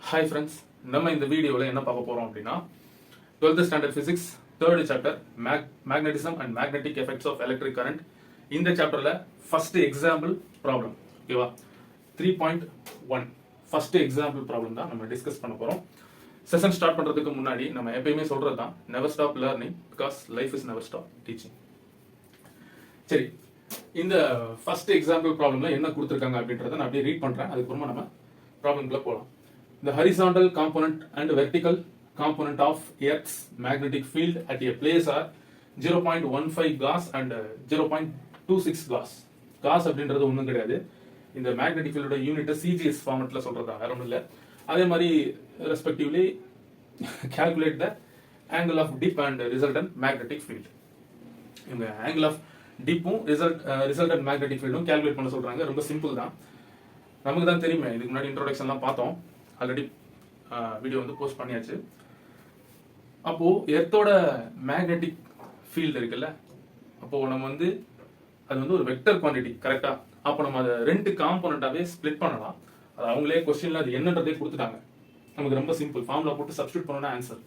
Hi friends, நம்ம இந்த வீடியோவில் என்ன பார்க்க போகிறோம் அப்படின்னா 12th standard physics 3rd chapter magnetism and magnetic effects of electric current. இந்த சாப்டரில் ஃபர்ஸ்ட் எக்ஸாம்பிள் ப்ராப்ளம், ஓகேவா? 3.1 ஃபர்ஸ்ட் எக்ஸாம்பிள் ப்ராப்ளம் தான் நம்ம டிஸ்கஸ் பண்ண போகிறோம். செஷன் ஸ்டார்ட் பண்ணுறதுக்கு முன்னாடி நம்ம எப்பயுமே சொல்கிறது தான், never stop learning because life is never stop teaching. சரி, இந்த ஃபர்ஸ்ட் எக்ஸாம்பிள் ப்ராப்ளம்ல என்ன கொடுத்துருக்காங்க அப்படின்றத நான் அப்படியே ரீட் பண்ணுறேன். அதுக்கப்புறமா நம்ம ப்ராப்ளம்குள்ள போகலாம். The horizontal component and vertical component of Earth's magnetic field at a place are 0.15 Gauss and 0.26 Gauss. Gauss அப்படின்றது ஒன்றும் கிடையாது, இந்த மேக்னெட்டிக் ஃபீல்டோட யூனிட்டை சிஜிஎஸ் ஃபார்மெட்டில் சொல்கிறதா, வேற ஒன்றும் இல்லை. அதே மாதிரி respectively calculate the angle of dip and resultant magnetic field. இந்த angle of டிப்பும் ரிசல்டன்ட் மேக்னெட்டிக் ஃபீல்டும் கால்குலேட் பண்ண சொல்கிறாங்க. ரொம்ப சிம்பிள் தான், நமக்கு தான் தெரியுமே. இதுக்கு முன்னாடி இன்ட்ரோடக்ஷன்லாம் பார்த்தோம், ஆல்ரெடி வீடியோ வந்து போஸ்ட் பண்ணியாச்சு. அப்போ எர்த்தோட மேக்னெட்டிக் ஃபீல்டு இருக்குல்ல, அப்போ நம்ம வந்து அது வந்து ஒரு வெக்டர் குவான்டிட்டி, கரெக்டா? அப்போ நம்ம அதை ரெண்டு காம்போனண்டாவே ஸ்பிளிட் பண்ணலாம். அது அவங்களே கொஸ்டின்ல அது என்னன்றதே கொடுத்துட்டாங்க. நமக்கு ரொம்ப சிம்பிள், ஃபார்முலா போட்டு சப்ஸ்டியூட் பண்ணோம்னா ஆன்சர்.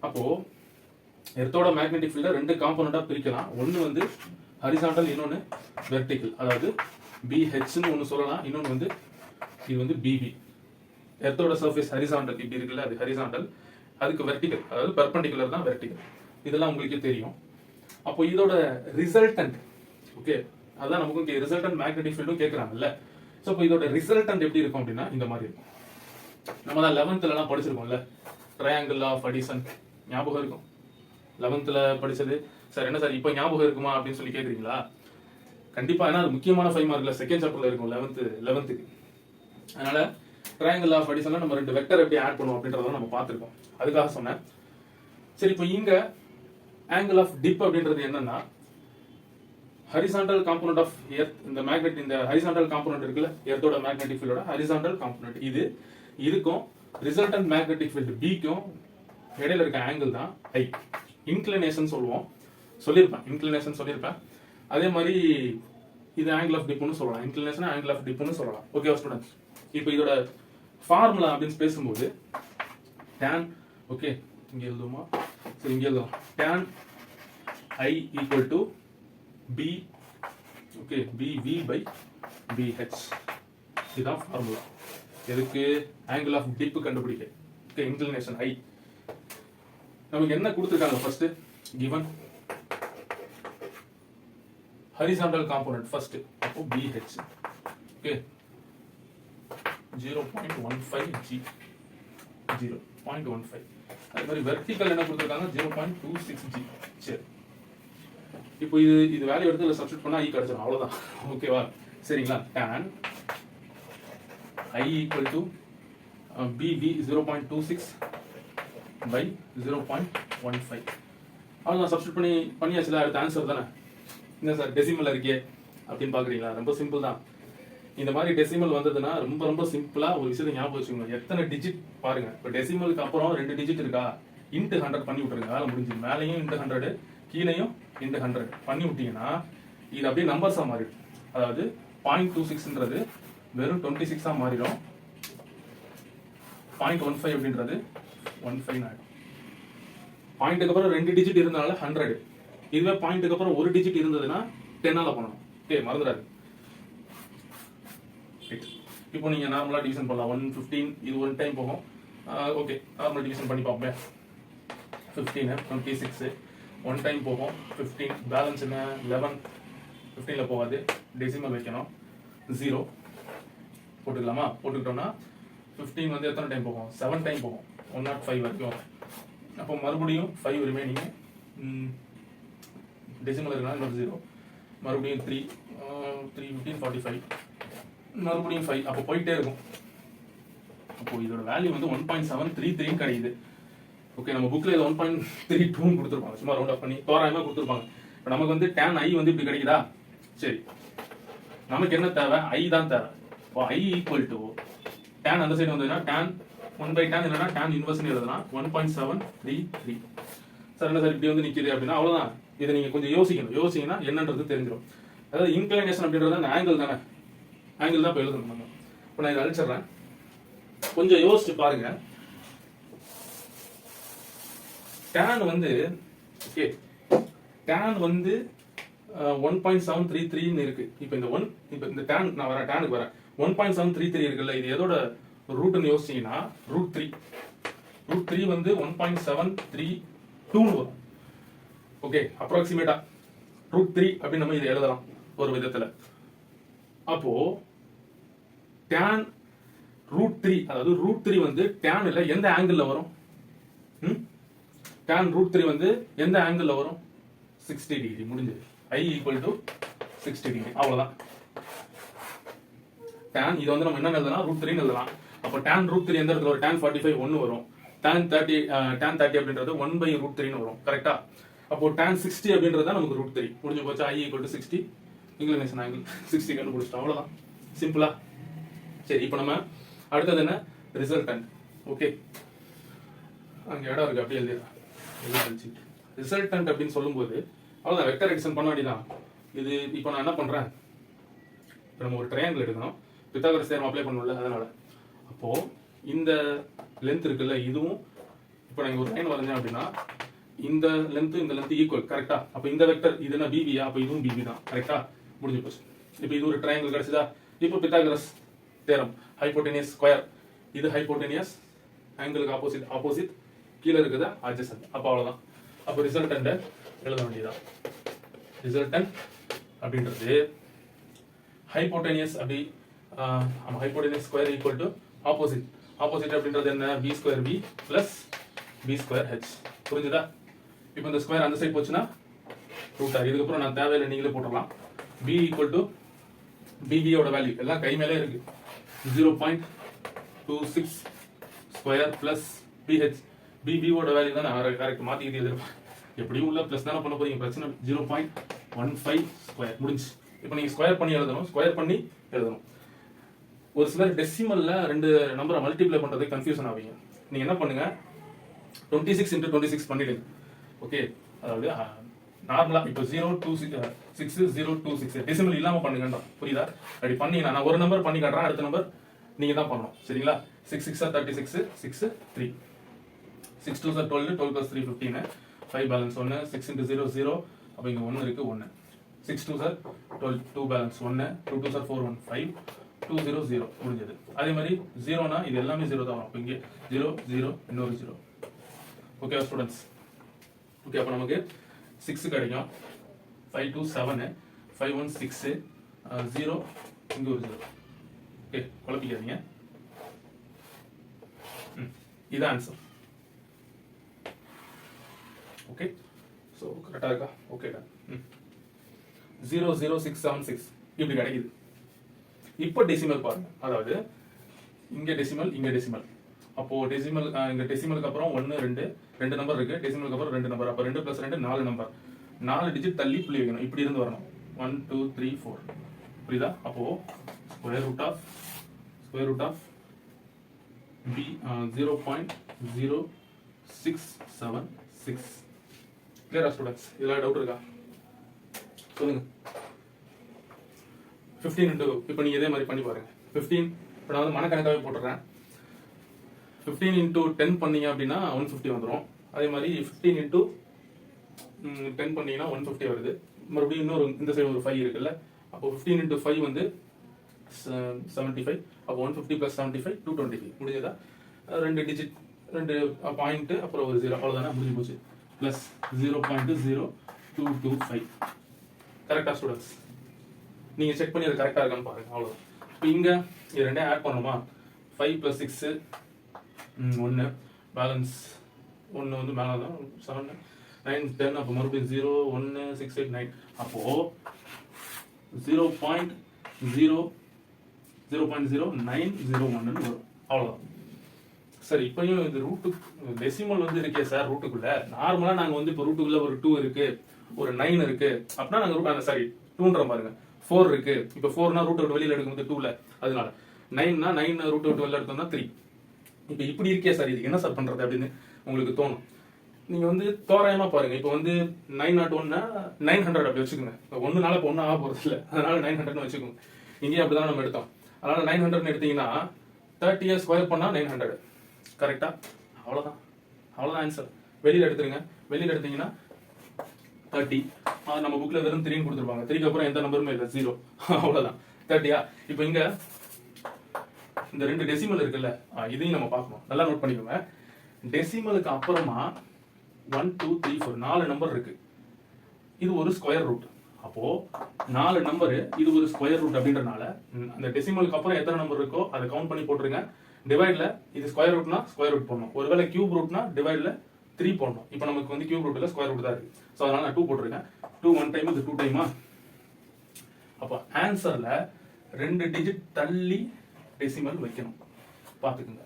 அப்போ எர்த்தோட மேக்னெட்டிக் ஃபீல்டை ரெண்டு காம்போனண்டா பிரிக்கலாம். ஒன்று வந்து ஹரிசாண்டல், இன்னொன்று வெர்டிகல். அதாவது பிஹெச்னு ஒன்று சொல்லலாம், இன்னொன்று வந்து இது வந்து பிபி. எர்த்தோட சர்ஃபேஸ் ஹரிசாண்டல் இப்படி இருக்குல்ல, அது ஹரிசாண்டல். அதுக்கு வெர்டிகல், அதாவது பெர்பெண்டிகுலர் தான் வெர்டிகல். இதெல்லாம் உங்களுக்கே தெரியும். அப்போ இதோட ரிசல்டன்ட், ஓகே, அதான் நமக்கு ரிசல்டன்ட் மேக்னெட்டிக் ஃபீல்டும் கேட்குறாங்கல்ல. ஸோ இப்போ இதோட ரிசல்டன்ட் எப்படி இருக்கும் அப்படின்னா இந்த மாதிரி இருக்கும். நம்ம தான் 11th படிச்சிருக்கோம்ல, ட்ரையாங்கிள் ஆஃப் அடிசன், ஞாபகம் இருக்கும்? 11th படிச்சது. சார் என்ன சார் இப்போ ஞாபகம் இருக்குமா அப்படின்னு சொல்லி கேட்குறீங்களா? கண்டிப்பா, ஏன்னா அது முக்கியமான 5 மார்க்ல செகண்ட் சாப்டர்ல இருக்கும் 11th. அதனால ட்ரையாங்கிள் ஆஃப் அடிசன்ல நம்ம ரெண்டு வெக்டர் எப்படி ஆட் பண்ணுவோம் அப்படின்றத நம்ம பார்த்துருக்கோம், அதுக்காக சொன்னேன். சரி, இப்போ இங்க ஆங்கிள் ஆஃப் டிப் அப்படின்றது என்னன்னா, ஹரிசாண்டல் காம்போனன்ட் ஆஃப் எர்த், இந்த மேக்னெட், இந்த ஹரிசாண்டல் காம்போனன்ட் இருக்குல்ல, எர்த்தோட மேக்னெட்டிக் ஃபீல்டோட ஹரிசாண்டல் காம்போனன்ட், இது இதுக்கும் ரிசல்டன்ட் மேக்னெட்டிக் ஃபீல்ட் பிக்கும் இடையில இருக்க ஆங்கிள் தான் ஐ. இன்க்ளினேஷன் சொல்லியிருப்பேன். அதே மாதிரி இது ஆங்கிள் ஆஃப் டிப்னு சொல்லலாம், இன்க்ளினேஷன் ஆங்கிள் ஆஃப் டிப்னு சொல்லலாம். ஓகே ஸ்டூடெண்ட்ஸ், இப்போ இதோட ஃபார்முலா அப்படின்னு பேசும்போது tan, ஓகே இங்க எழுதுமா? சரி, இங்க எழுதுவோம். tan I equal to b, okay, bv by bh. இதுதான் ஃபார்முலா. எதுக்கு? ஆங்கிள் ஆஃப் டிப் கண்டுபிடிக்க. Okay, inclination I. நமக்கு என்ன கொடுத்துருக்காங்க? First given horizontal component first, அப்போ BH, ஓகே, 0.15 G, 0.15. அதே மாதிரி வெர்டிகல் என்ன கொடுத்துருக்காங்க? 0.26 G. சரி, இப்போ இது வேல்யூ எடுத்து சப்ஸ்டிட் பண்ணா I கிடைச்சிடும், அவ்வளவுதான். ஓகேவா? சரிங்களா? tan I equal to BV 0.26 by 0.15. அவ்வளோதான், சப்ஸ்டிட் பண்ணியாச்சுல. அடுத்த ஆன்சர் தானே. என்ன சார் டெசிமல் இருக்கே அப்படின்னு பாக்குறீங்களா? ரொம்ப சிம்பிள் தான். இந்த மாதிரி டெசிமல் வந்ததுன்னா ரொம்ப ரொம்ப சிம்பிளா ஒரு விஷயத்தை ஞாபகம் வச்சுக்கோங்க. எத்தனை டிஜிட் பாருங்க. இப்போ டெசிமலுக்கு அப்புறம் 2 டிஜிட் இருக்கா, இன்ட்டு 100 பண்ணி விட்டுருங்க, வேலை முடிஞ்சு. மேலையும் இன்ட்டு 100, கீழையும் இன்ட்டு 100 பண்ணி விட்டீங்கன்னா இது அப்படியே நம்பர்ஸா மாறிடும். அதாவது 0.26ன்றது வெறும் 26ஆ மாறிடும். 0.15 அப்படின்றது 15 ஆயிடும். பாயிண்ட்டுக்கு அப்புறம் 2 டிஜிட் இருந்தனால 100. இதுவே பாயிண்ட்டுக்கு அப்புறம் 1 டிஜிட் இருந்ததுன்னா 10ஆல பண்ணணும். ஓகே, மறந்துடாது. இப்போ நீங்க நார்மலா டிவிஷன் பண்ணலாம். 115 இது ஒரு டைம் போகும். ஓகே, நார்மல் டிவிஷன் பண்ணி பார்ப்போம். 15 26 ஒன் டைம் போகும். 15 பேலன்ஸ் என்ன? 11. 15ல போகாது, டெசிமல் வைக்கணும். 0 போட்டுக்கலாமா? போட்டுக்கிட்டோம்னா 15 வந்து எத்தனை டைம் போகும்? 7 டைம் போகும், 105 வரைக்கும். அப்போ மறுபடியும் 5 ரிமைனிங், டெசிமல் இருக்குன்னா இன்னொரு 0, மறுபடியும் 3 15 45, மறுபடியும் 5. அப்போ போயிட்டே இருக்கும். அப்போ இதோட வேல்யூ வந்து 1.733 கிடைக்குது. ஓகே, நம்ம புக்ல இதை 1.32 கொடுத்துருப்பாங்க, சும்மா ரவுண்ட் ஆஃப் பண்ணி தோராயமா கொடுத்துருப்பாங்க. இப்போ நமக்கு வந்து tan I வந்து இப்படி கிடைக்குதா? சரி, நமக்கு என்ன தேவை? I தான் தேவை. இப்போ I ஈக்குவல் டு tan அந்த சைடு வந்ததுன்னா tan 1/tan இல்லைன்னா tan இன்வர்ஸ்னு எழுதுனா 1.733. சார் என்ன சார் இப்படி வந்து நிற்கிது அப்படின்னா அவ்வளோதான். இதை நீங்கள் கொஞ்சம் யோசிங்கன்னா என்னன்றது தெரிஞ்சிடும். அதாவது இன்க்ளினேஷன் அப்படின்றது அந்த ஆங்கிள் தானே, ஆங்கிள் தான் இப்போ எழுதணும் நம்ம. இப்போ நான் இதை அழிச்சிடுறேன். கொஞ்சம் யோசிச்சு பாருங்க. tan வந்து ஓகே tan வந்து 1.733 இருக்கு. இப்போ இந்த tan நான் வரேன் tanக்கு வரேன். 1.733 இருக்குல்ல, இது எதோட ரூட்னு யோசிச்சீங்கன்னா ரூட் 3 வந்து 1.732 வரும். ஓகே, அப்ராக்சிமேட்டா ரூட் 3 அப்படின்னு நம்ம இதை எழுதலாம் ஒரு விதத்துல. அப்போ tan ரூட் 3, அதாவது ரூட் 3 வந்து tanல எந்த ஆங்கிள் வரும்? tan ரூட் 3 வந்து எந்த ஆங்கிள் வரும்? 60 டிகிரி. முடிஞ்சது. I equal to 60 degree. அவ்வளவுதான். tan இது வந்து நம்ம என்ன எழுதலாம்? ரூட் 3 எழுதலாம். அப்போ tan ரூட் 3 எந்த இடத்துல வரும்? tan 45 1 வரும். tan 30 அப்படின்றது 1/√3 னு வரும். கரெக்ட்டா? அப்போ tan 60 அப்படின்றது நமக்கு ரூட் 3. முடிஞ்சு போச்சு. I equal to 60 inclination angle 60 கண்டுபிடிச்சிட்டோம். அவ்வளவுதான். சிம்பிளா? சரி, இப்போ நம்ம அடுத்தது என்ன? ரிசல்டன்ட். ஓகே, அங்க இடம் இருக்கு, அப்படியே எழுதிடலாம். ரிசல்டன்ட் அப்படின்னு சொல்லும்போது அவ்வளவுதான், வெக்டர் எடிஷன் பண்ண வேண்டியதான். இது இப்போ நான் என்ன பண்றேன், இப்போ நம்ம ஒரு ட்ரையாங்கிள் எடுக்கணும், பித்தாகரஸ் தியரம் அப்ளை பண்ணணும்ல, அதனால அப்போ இந்த லென்த் இருக்குல்ல, இதுவும் இப்போ நான் ஒரு லைன் வரைஞ்சேன் அப்படின்னா இந்த லென்த் ஈக்குவல். கரெக்டா? அப்போ இந்த வெக்டர் இது என்ன பிபியா? அப்போ இதுவும் பிபி தான். கரெக்டா? முடிஞ்சு போச்சு. இப்போ இது ஒரு ட்ரையாங்கிள் கிடைச்சதா? இப்போ பித்தாகரஸ் தியரம், ஹைபோடெனியஸ் ஸ்கொயர், இது ஹைபோடெனியஸ் ஆங்கிளுக்கு ஆப்போசிட், கீழே இருக்குது அட்ஜசன்ட். அப்போ அவ்வளவுதான். அப்போ ரிசல்டன்ட் எழுத வேண்டியதான். ரிசல்டன்ட் அப்படின்றது ஹைபோடெனியஸ் அப்படி hypotenuse square equal to opposite. Opposite அப்படின்றது என்ன? b square b plus b square h. புரிஞ்சுதா? இப்போ இந்த ஸ்கொயர் அந்த சைடு போச்சுன்னா ரூட் ஆர். இதுக்கப்புறம் நான் தேவையில்லை, நீங்களே போட்டுடலாம். b ஈக்குவல் டு bb யோட வேல்யூ எல்லாம் கை மேலே இருக்கு. 0.26 ஸ்கொயர் பிளஸ் bh. bb யோட வேல்யூ தான் கரெக்ட், மாத்திக்கிட்டு எழுதிருப்பேன். எப்படியும் உள்ள பிளஸ் தானே பண்ண போறீங்க, பிரச்சனை. 0.15 ஸ்கொயர். முடிஞ்சு. இப்போ நீங்க ஸ்கொயர் பண்ணி எழுதணும். ஒரு சிலர் டெசிமல்ல ரெண்டு நம்பரை மல்டிப்ளை பண்றதை கன்ஃபியூஷன் ஆவீங்க. நீங்க என்ன பண்ணுங்க, 26 into 26 பண்ணிடுங்க. ஓகே, அதாவது நார்மலா இப்போ 026 டெசிமல் இல்லாம பண்ணுங்கன்றா. புரியுதா? அப்படி பண்ணீங்கன்னா நான் ஒரு நம்பர் பண்ணி காட்டுறேன், அடுத்த நம்பர் நீங்க தான் பண்ணணும். சரிங்களா? 6 6 36 6 3 6 2 12 12 plus 3 15 5 பேலன்ஸ் 1 6 into 0 0. அப்போ இங்க 1 இருக்கு 1. 6 2 12 2 பேலன்ஸ் 1 2 2 4 1 5 2 0 0. முடிஞ்சது. அதே மாதிரி 0னா இது எல்லாமே 0 தான் வரும். அப்போ இங்கே 0 0 இன்னொரு 0. Okay students? ஓகே, அப்போ நமக்கு 6 கிடைக்கும். 5 2 7 5 1 6 0 இங்க ஒரு 0. ஓகே, குழப்பிக்காதீங்க. இது ஆன்சர். ஓகே, ஸோ கரெக்டாக இருக்கா? Okay done. 00676 இப்படி கிடைக்குது. இப்போ டெசிமல் பாருங்க, அதாவது இங்க டெசிமல். அப்போ டெசிமல் இங்க டெசிமலுக்கு அப்புறம் 1 2 நம்பர் இருக்கு. டெசிமலுக்கு அப்புறம் 2 நம்பர். அப்போ 2 + 2 4 நம்பர். 4 டிஜிட் தள்ளி புள்ளி வைக்கணும். இப்படி இருந்து வரணும். 1 2 3 4. புரியுதா? அப்போ ஸ்கொயர் ரூட் ஆஃப் b 0.0676. கிளியரா ஸ்டூடெண்ட்ஸ்? இதெல்லாம் டவுட் இருக்கா? சொல்லுங்க. 15 into, இப்போ நீங்க இதே மாதிரி பண்ணி பாருங்க. 15 இப்போ நான் வந்து மனக்கணக்காகவே போட்டுறேன். 15 into 10 பண்ணீங்க அப்படின்னா 150 வந்துடும். அதே மாதிரி 15 into 10 பண்ணீங்கன்னா 150 வருது. மறுபடியும் இன்னொரு இந்த சைடு ஒரு 5 இருக்குல்ல, அப்போ 15 into 5 வந்து 75. அப்போ 150 + 75 225. முடிஞ்சதா? 2 டிஜிட் 2 பாயிண்ட் அப்புறம் ஒரு 0. அவ்வளோதானே, முடிஞ்சு போச்சு. ப்ளஸ் 0.0225. கரெக்டா ஸ்டூடெண்ட்ஸ்? நீங்க செக் பண்ணி அது கரெக்டா இருக்கான்னு பாருங்க. அவ்வளவுதான். இப்போ இங்க இது ரெண்டையும் ஆட் பண்ணுமா? 5 + 6 1 பேலன்ஸ் 1 வந்து மேல தான் 7 9 10. அப்போ மறுபடியும் 0 1 6 8 9. அப்போ 0.0901 வரும். அவ்வளவுதான். சரி, இப்பயும் இது ரூட்டு டெசிமல் வந்து இருக்கே சார் ரூட்டுக்குள்ள. நார்மலா நாங்க வந்து இப்போ ரூட்டுக்குள்ள ஒரு 2 இருக்கு, ஒரு 9 இருக்கு அப்படின்னா நாங்க சாரி 2ன்ற பாருங்க 4 இருக்கு. இப்போ 4னா ரூட் விட்டு வெளியில எடுக்கும்போது 2ல, அதனால 9னா 9 ரூட் விட்டு வெளியில எடுத்தோம்னா 3. இப்போ இப்படி இருக்கே சார், இது என்ன சார் பண்றது அப்படின்னு உங்களுக்கு தோணும். நீங்க வந்து தோராயமா பாருங்க. இப்போ வந்து 901னா 900 அப்படி வச்சுக்கோங்க. ஒண்ணுனால இப்போ ஒன்றும் ஆக போறது இல்லை, அதனால 900ன்னு வச்சுக்கோங்க. இங்கேயும் அப்படிதான் நம்ம எடுத்தோம். அதனால 900ன்னு எடுத்தீங்கன்னா 30 ஸ்கொயர் பண்ணால் 900. கரெக்டாக? அவ்வளோதான் ஆன்சர். வெளியில் எடுத்தீங்கன்னா 30. நம்ம புக்கில் வெறும் 3 கொடுத்துருப்பாங்க. 3க்கு அப்புறம் எந்த நம்பருமே இல்லை, 0. அவ்வளோதான். 30. இப்போ இங்கே இந்த 2 டெசிமல் இருக்குல்ல, இதையும் நம்ம பார்க்கணும். நல்லா நோட் பண்ணிக்கோங்க. டெசிமலுக்கு அப்புறமா 1 2 3 4 4 நம்பர் இருக்கு. இது ஒரு ஸ்கொயர் ரூட். அப்போ 4 நம்பர், இது ஒரு ஸ்கொயர் ரூட் அப்படின்றனால அந்த டெசிமலுக்கு அப்புறம் எத்தனை நம்பர் இருக்கோ அதை கவுண்ட் பண்ணி போட்டுருங்க. டிவைட்ல இது ஸ்கொயர் ரூட்னா ஸ்கொயர் ரூட் போடணும். ஒருவேளை கியூப் ரூட்னா டிவைட்ல 3 போடணும். இப்போ நமக்கு வந்து கியூப் ரூட்ல ஸ்கொயர் ரூட் தான் இருக்கு. ஸோ அதனால நான் 2 போட்டிருக்கேன். 2 1 டைம், இது 2 டைமா. அப்போ ஆன்சர்ல 2 டிஜிட் தள்ளி டெசிமல் வைக்கணும். பார்த்துக்குங்க.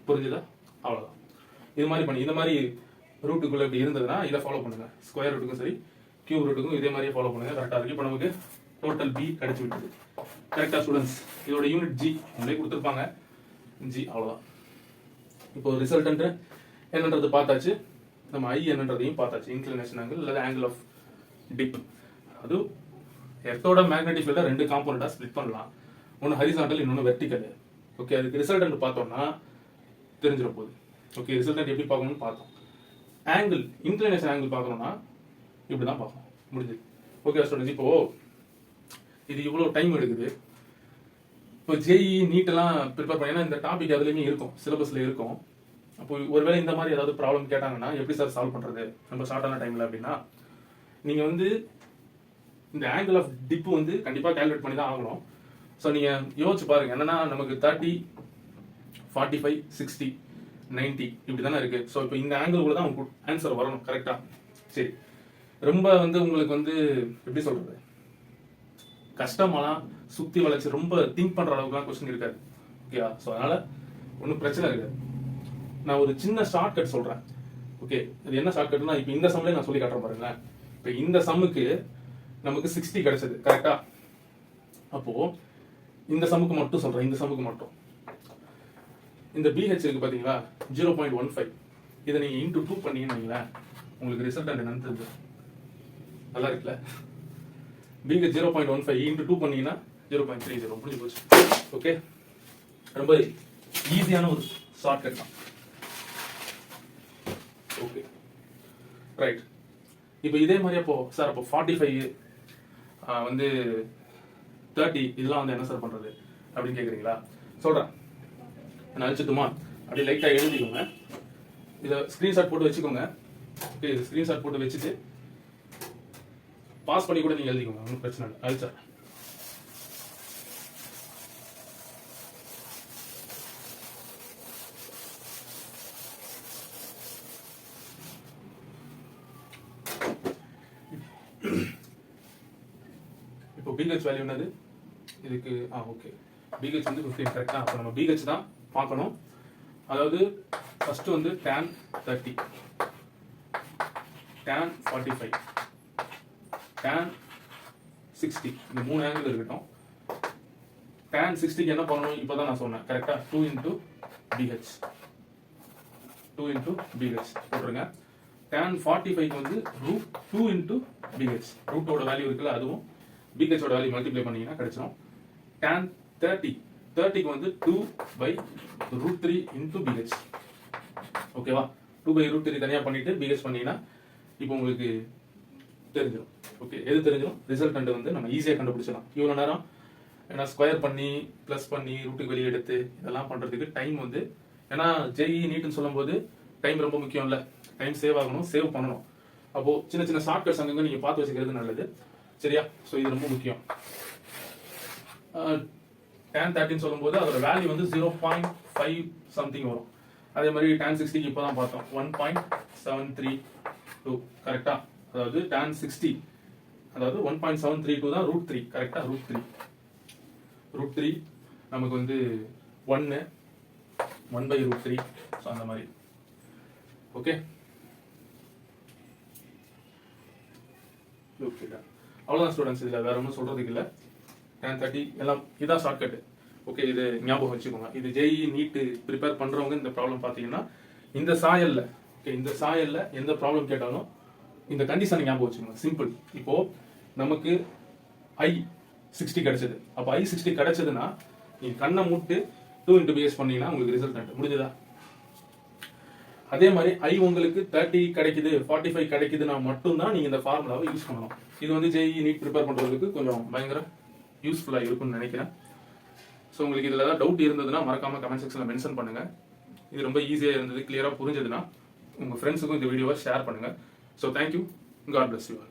புரிஞ்சுதா? அவ்வளோதான். இது மாதிரி ரூட்டுக்குள்ள இப்படி இருந்ததுன்னா இதை ஃபாலோ பண்ணுங்க. ஸ்கொயர் ரூட்டுக்கும் சரி கியூப் ரூட்டுக்கும் இதே மாதிரியே ஃபாலோ பண்ணுங்க. கரெக்டாக இருக்கு. இப்போ நமக்கு டோட்டல் பி கிடைச்சி விட்டது. கரெக்டாக ஸ்டூடெண்ட்ஸ்? இதோட யூனிட் ஜி உங்களே கொடுத்துருப்பாங்க. ஜி அவ்வளோதான். இப்போ ரிசல்டன்ட் என்னன்றது பார்த்தாச்சு. நம்ம ஐ என்னன்றதையும் பார்த்தாச்சு. இன்க்ளினேஷன் ஆங்கிள் அல்லது ஆங்கிள் ஆஃப் டிப். அது எர்த்தோட மேக்னெட்டிக் ஃபீல்டை 2 காம்போனண்டா ஸ்ப்ளிட் பண்ணலாம். ஒன்று ஹரிசாண்டல், இன்னொன்று வெர்டிக்கல். ஓகே, அதுக்கு ரிசல்டன்ட் பார்த்தோம்னா தெரிஞ்சிட போகுது. ஓகே, ரிசல்டன்ட் எப்படி பார்க்கணும்னு பார்த்தோம். ஆங்கிள், இன்க்ளினேஷன் ஆங்கிள் பார்க்கணும்னா இப்படி தான் பார்க்கணும். முடிஞ்சது. ஓகே ஸ்டூடெண்ட்ஸ், இப்போ இது இவ்வளோ டைம் எடுக்குது. இப்போ ஜேஇ நீட்டெல்லாம் ப்ரிப்பேர் பண்ணி, ஏன்னா இந்த டாபிக் அதுலேயுமே இருக்கும், சிலபஸில் இருக்கும். அப்போ ஒருவேளை இந்த மாதிரி ஏதாவது ப்ராப்ளம் கேட்டாங்கன்னா எப்படி சார் சால்வ் பண்ணுறது நம்ம ஷார்ட்டான டைமில் அப்படின்னா, நீங்கள் வந்து இந்த ஆங்கிள் ஆஃப் டிப் வந்து கண்டிப்பாக கால்குலேட் பண்ணி தான் ஆகணும். ஸோ நீங்கள் யோசிச்சு பாருங்க. என்னன்னா நமக்கு 30 45 60 90 இப்படி தானே இருக்கு. ஸோ இப்போ இந்த ஆங்கிள் தான் உங்களுக்கு ஆன்சர் வரணும். கரெக்டா? சரி. ரொம்ப வந்து உங்களுக்கு வந்து எப்படி சொல்றது, கஷ்டமாலாம் சுத்தி வளைச்சு ரொம்ப திங்க் பண்ற அளவுக்குலாம் கொஸ்டின் இருக்காது. ஓகேயா? ஸோ அதனால ஒன்றும் பிரச்சனை இருக்காது. நான் ஒரு சின்ன ஷார்ட் கட் சொல்றேன். ஓகே, இது என்ன ஷார்ட் கட்னா, இப்போ இந்த சம்லேயே நான் சொல்லி காட்டுறேன் பாருங்களேன். இப்போ இந்த சம்முக்கு நமக்கு 60 கிடைச்சது. கரெக்டா? அப்போ இந்த சம்முக்கு மட்டும் சொல்றேன். இந்த சம்முக்கு மட்டும் இந்த BH இருக்கு பாத்தீங்களா, 0.15. இதை நீங்க இன்டூ 2 பண்ணீங்கன்னு வைங்களேன், உங்களுக்கு ரிசல்ட் என்னன்னு தெரிஞ்சு நல்லா இருக்குல்ல. BH 0.15 இன்டூ 2 பண்ணீங்கன்னா 0.30. முடிஞ்சு போச்சு. ஓகே, ரொம்ப ஈஸியான ஒரு ஷார்ட் கட் தான். Okay right. இப்போ இதே மாதிரி அப்போ சார் அப்போ 45 வந்து 30 இதெல்லாம் வந்து என்ன சார் பண்றது அப்படின்னு கேக்குறீங்களா? சொல்றேன். நான் அழிச்சுட்டுமா? அப்படி லைட்டா எழுதிக்கோங்க. இதை ஸ்கிரீன்ஷாட் போட்டு வச்சுக்கோங்க. ஓகே, இது ஸ்கிரீன்ஷாட் போட்டு வச்சுட்டு பாஸ் பண்ணி கூட நீங்க எழுதிக்கோங்க. ஒன்றும் பிரச்சனை இல்லை. அழிச்சா இப்போ BH வேல்யூ என்னது இதுக்கு? ஓகே, BH வந்து 15. கரெக்டா? அப்போ நம்ம BH தான் பார்க்கணும். அதாவது ஃபர்ஸ்ட் வந்து tan 30, tan 45, tan 60. இந்த 3 ஆங்கிள் இருக்கட்டும். tan 60க்கு என்ன பண்ணணும் இப்போதான் நான் சொன்னேன். கரெக்டா? 2 into BH, 2 into BH போட்டுருங்க. tan 45க்கு வந்து √2 into BH. ரூட்டோட வேல்யூ இருக்குல்ல, அதுவும் BH ஓட வேல்யூ மல்டிப்ளை பண்ணீங்கன்னா கிடைச்சிடும். tan 30க்கு வந்து 2/√3 into BH. ஓகேவா? 2/√3 தனியா பண்ணிட்டு BH பண்ணீங்கன்னா இப்போ உங்களுக்கு தெரிஞ்சிடும். ஓகே, எது தெரிஞ்சிடும்? ரிசல்டன்ட் வந்து நம்ம ஈஸியாக கண்டுபிடிச்சலாம். இவ்வளோ நேரம் ஏன்னா ஸ்கொயர் பண்ணி ப்ளஸ் பண்ணி ரூட்டுக்கு வெளியே எடுத்து இதெல்லாம் பண்ணுறதுக்கு டைம் வந்து, ஏன்னா ஜேஇ நீட்டுன்னு சொல்லும்போது டைம் ரொம்ப முக்கியம் இல்லை. டைம் சேவ் ஆகணும், சேவ் பண்ணணும். அப்போ சின்ன சின்ன ஷார்ட்கட்ஸ் அங்கங்க நீங்கள் பார்த்து வச்சுக்கிறது நல்லது. சரியா? ஸோ இது ரொம்ப முக்கியம். tan 30 சொல்லும்போது அதோட வேல்யூ வந்து 0.5 சம்திங் வரும். அதே மாதிரி tan 60க்கு இப்போ தான் பார்த்தோம் 1.732. கரெக்டா? அதாவது tan 60 அதாவது 1.732 தான் √3. கரெக்டா? √3 நமக்கு வந்து 1/√3. ஸோ அந்த மாதிரி. ஓகே ஓகேடா, அவ்வளோதான் ஸ்டூடெண்ட்ஸ். இதில் வேற ஒன்றும் சொல்றதுக்கு இல்லை. tan 30 எல்லாம் இதான் ஷார்ட்கட். ஓகே, இது ஞாபகம் வச்சுக்கோங்க. இது ஜேஇ நீட்டு ப்ரிப்பேர் பண்றவங்க இந்த ப்ராப்ளம் பார்த்தீங்கன்னா இந்த சாயல்ல, ஓகே, இந்த சாயல்ல எந்த ப்ராப்ளம் கேட்டாலும் இந்த கண்டிஷன் ஞாபகம் வச்சுக்கோங்க. சிம்பிள். இப்போ நமக்கு I 60 கிடைச்சது. அப்போ I 60 கிடைச்சதுன்னா நீங்க கண்ணை மூட்டு 2 into bs பண்ணீங்கன்னா உங்களுக்கு ரிசல்டன்ட் முடிஞ்சதா. அதே மாதிரி I உங்களுக்கு 30 கிடைக்குது 45 கிடைக்குதுன்னா மட்டும்தான் நீங்க இந்த ஃபார்முலாவை யூஸ் பண்ணணும். இது வந்து ஜேஇ நீட் ப்ரிப்பேர் பண்றதுக்கு கொஞ்சம் பயங்கர யூஸ்ஃபுல்லா இருக்கும்னு நினைக்கிறேன். ஸோ உங்களுக்கு இதில் ஏதாவது டவுட் இருந்ததுன்னா மறக்காம கமெண்ட் செக்ஷன்ல மென்ஷன் பண்ணுங்க. இது ரொம்ப ஈஸியாக இருந்தது, கிளியராக புரிஞ்சதுன்னா உங்கள் ஃப்ரெண்ட்ஸுக்கும் இந்த வீடியோவை ஷேர் பண்ணுங்க. So thank you, God bless you all.